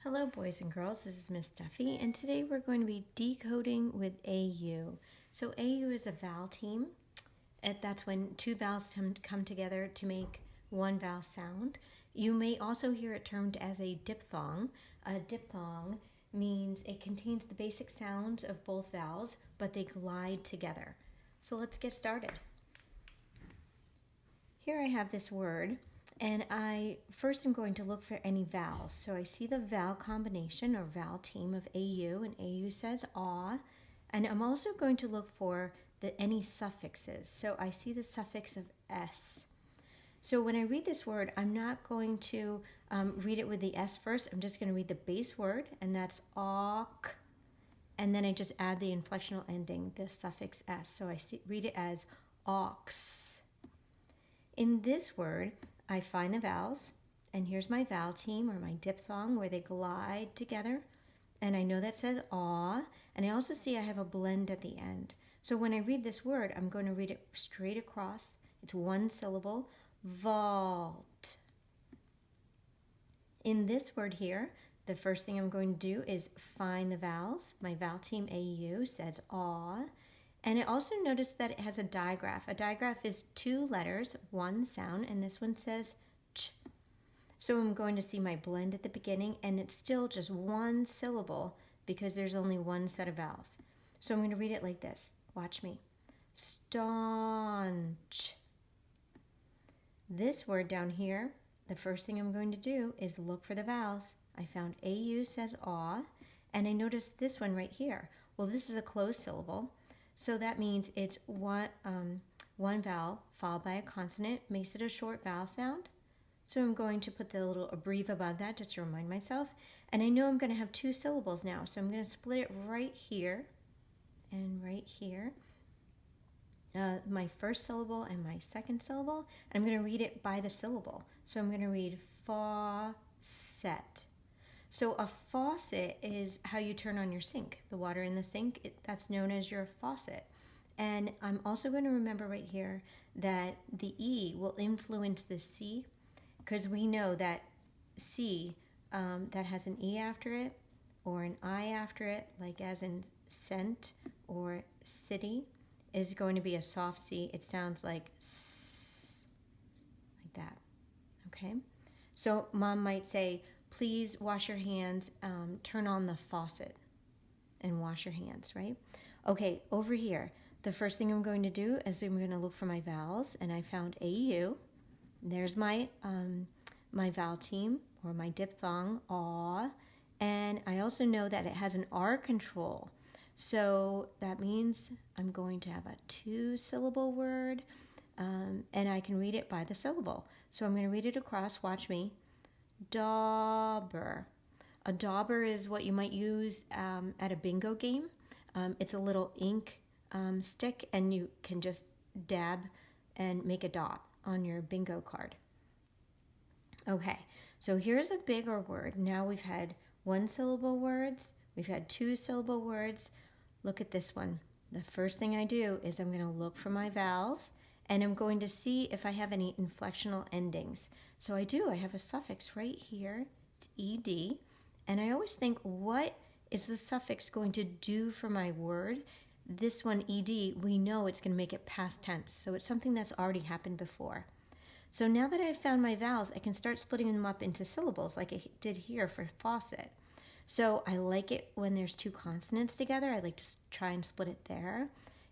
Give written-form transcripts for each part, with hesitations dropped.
Hello boys and girls, this is Miss Duffy, and today we're going to be decoding with AU. So AU is a vowel team. That's when two vowels come together to make one vowel sound. You may also hear it termed as a diphthong. A diphthong means it contains the basic sounds of both vowels, but they glide together. So let's get started. Here I have this word, and I first am going to look for any vowels. So I see the vowel combination or vowel team of AU, and AU says aw. And I'm also going to look for any suffixes. So I see the suffix of s. So when I read this word, I'm not going to read it with the s first. I'm just going to read the base word, and that's awk. And then I just add the inflectional ending, the suffix s. So I read it as ox. In this word, I find the vowels, and here's my vowel team or my diphthong where they glide together. And I know that says aw, and I also see I have a blend at the end. So when I read this word, I'm going to read it straight across. It's one syllable, vault. In this word here, the first thing I'm going to do is find the vowels. My vowel team AU says aw. And I also notice that it has a digraph. A digraph is two letters, one sound, and this one says ch. So I'm going to see my blend at the beginning, and it's still just one syllable because there's only one set of vowels. So I'm going to read it like this. Watch me. Staunch. This word down here, the first thing I'm going to do is look for the vowels. I found AU says aw, and I noticed this one right here. Well, this is a closed syllable. So that means it's one vowel followed by a consonant, makes it a short vowel sound. So I'm going to put the little abbrev above that just to remind myself. And I know I'm going to have two syllables now, so I'm going to split it right here and right here. My first syllable and my second syllable. And I'm going to read it by the syllable. So I'm going to read faucet. So a faucet is how you turn on your sink. The water in the sink, that's known as your faucet. And I'm also going to remember right here that the E will influence the C, because we know that C that has an E after it or an I after it, like as in scent or city, is going to be a soft C. It sounds like S, like that. Okay? So mom might say, please wash your hands, turn on the faucet and wash your hands, right? Okay, over here, the first thing I'm going to do is I'm going to look for my vowels, and I found AU. There's my vowel team or my diphthong, aw, and I also know that it has an R control. So that means I'm going to have a two-syllable word, and I can read it by the syllable. So I'm going to read it across, watch me. Dauber. A dauber is what you might use at a bingo game. It's a little ink stick, and you can just dab and make a dot on your bingo card. Okay, so here's a bigger word. Now we've had one syllable words, we've had two syllable words. Look at this one. The first thing I do is I'm going to look for my vowels, and I'm going to see if I have any inflectional endings. So I do. I have a suffix right here. It's ed. And I always think, what is the suffix going to do for my word? This one, ed, we know it's going to make it past tense. So it's something that's already happened before. So now that I've found my vowels, I can start splitting them up into syllables like I did here for faucet. So I like it when there's two consonants together. I like to try and split it there.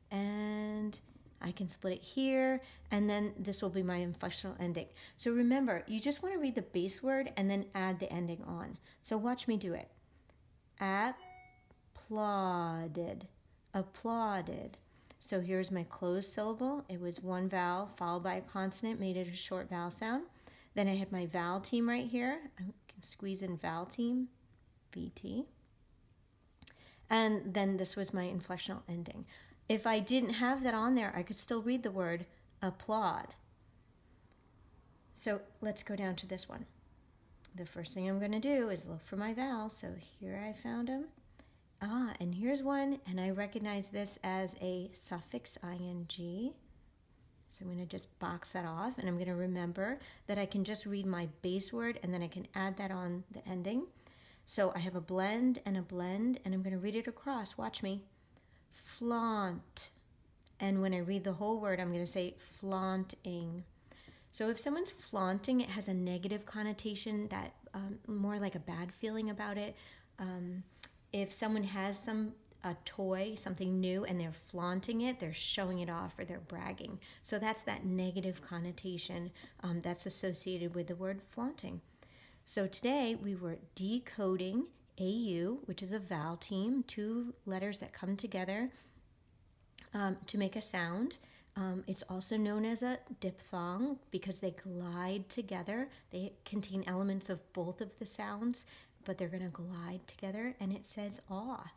And I can split it here, and then this will be my inflectional ending. So remember, you just want to read the base word and then add the ending on. So watch me do it. Applauded. Applauded. So here's my closed syllable. It was one vowel followed by a consonant, made it a short vowel sound. Then I had my vowel team right here. I can squeeze in vowel team, VT. And then this was my inflectional ending. If I didn't have that on there, I could still read the word applaud. So let's go down to this one. The first thing I'm going to do is look for my vowels. So here I found them. And here's one, and I recognize this as a suffix ing. So I'm going to just box that off, and I'm going to remember that I can just read my base word, and then I can add that on the ending. So I have a blend, and I'm going to read it across. Watch me. Flaunt. And when I read the whole word, I'm going to say flaunting. So if someone's flaunting, it has a negative connotation, that more like a bad feeling about it. If someone has a toy, something new, and they're flaunting it, they're showing it off or they're bragging. So that's that negative connotation that's associated with the word flaunting. So today we were decoding AU, which is a vowel team, 2 letters that come together to make a sound. It's also known as a diphthong because they glide together. They contain elements of both of the sounds, but they're going to glide together, and it says aw.